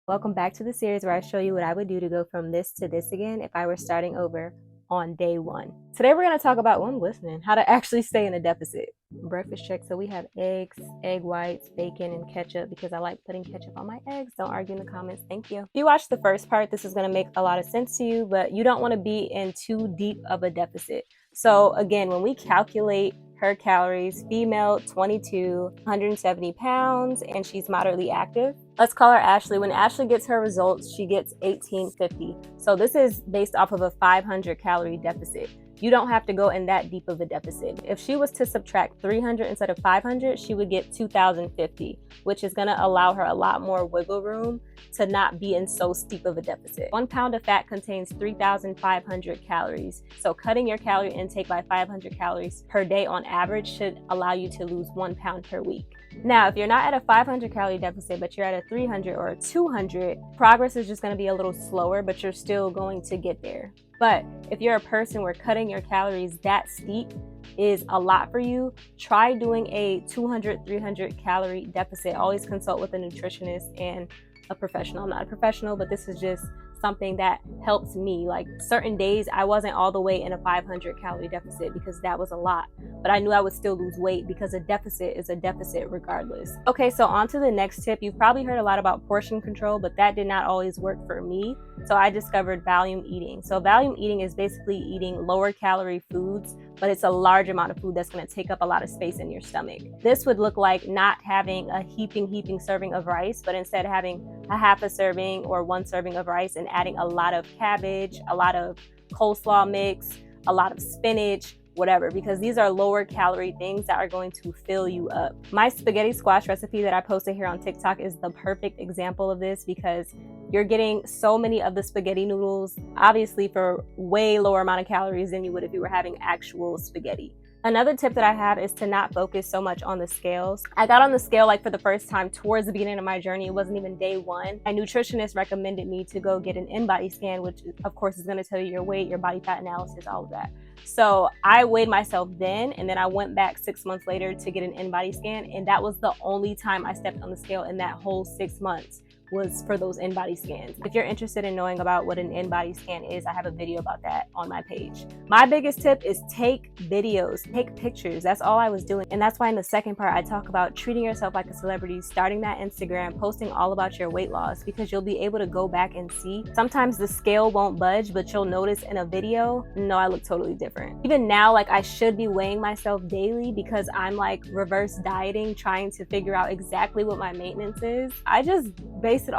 Welcome back to the series where I show you what I would do to go from this to this again if I were starting over on day one. Today we're going to talk about, I'm listening, how to actually stay in a deficit. Breakfast check. So we have eggs, egg whites, bacon, and ketchup because I like putting ketchup on my eggs. Don't argue in the comments. Thank you. If you watch the first part, this is going to make a lot of sense to you, but you don't want to be in too deep of a deficit. So again, when we calculate her calories, female, 22, 170 pounds, and she's moderately active. Let's call her Ashley. When Ashley gets her results, she gets 1850. So this is based off of a 500 calorie deficit. You don't have to go in that deep of a deficit. If she was to subtract 300 instead of 500, she would get 2050, which is gonna allow her a lot more wiggle room to not be in so steep of a deficit. 1 pound of fat contains 3,500 calories. So cutting your calorie intake by 500 calories per day on average should allow you to lose 1 pound per week. Now, if you're not at a 500 calorie deficit, but you're at a 300 or a 200, progress is just gonna be a little slower, but you're still going to get there. But if you're a person where cutting your calories that steep is a lot for you, try doing a 200, 300 calorie deficit. Always consult with a nutritionist and a professional. I'm not a professional, but this is just something that helps me. Like certain days I wasn't all the way in a 500 calorie deficit because that was a lot, but I knew I would still lose weight because a deficit is a deficit regardless. Okay, so on to the next tip. You've probably heard a lot about portion control, but that did not always work for me. So I discovered volume eating. So volume eating is basically eating lower calorie foods, but it's a large amount of food that's going to take up a lot of space in your stomach. This would look like not having a heaping serving of rice, but instead having a half a serving or 1 serving of rice and adding a lot of cabbage, a lot of coleslaw mix, a lot of spinach, whatever, because these are lower calorie things that are going to fill you up. My spaghetti squash recipe that I posted here on TikTok is the perfect example of this because you're getting so many of the spaghetti noodles, obviously for way lower amount of calories than you would if you were having actual spaghetti. Another tip that I have is to not focus so much on the scales. I got on the scale like for the first time towards the beginning of my journey. It wasn't even day one. My nutritionist recommended me to go get an in-body scan, which of course is going to tell you your weight, your body fat analysis, all of that. So I weighed myself then, and then I went back 6 months later to get an in-body scan, and that was the only time I stepped on the scale in that whole 6 months was for those in-body scans. If you're interested in knowing about what an in-body scan is, I have a video about that on my page. My biggest tip is take videos, take pictures. That's all I was doing. And that's why in the second part, I talk about treating yourself like a celebrity, starting that Instagram, posting all about your weight loss, because you'll be able to go back and see. Sometimes the scale won't budge, but you'll notice in a video, no, I look totally different. Even now, like I should be weighing myself daily because I'm like reverse dieting, trying to figure out exactly what my maintenance is. I just basically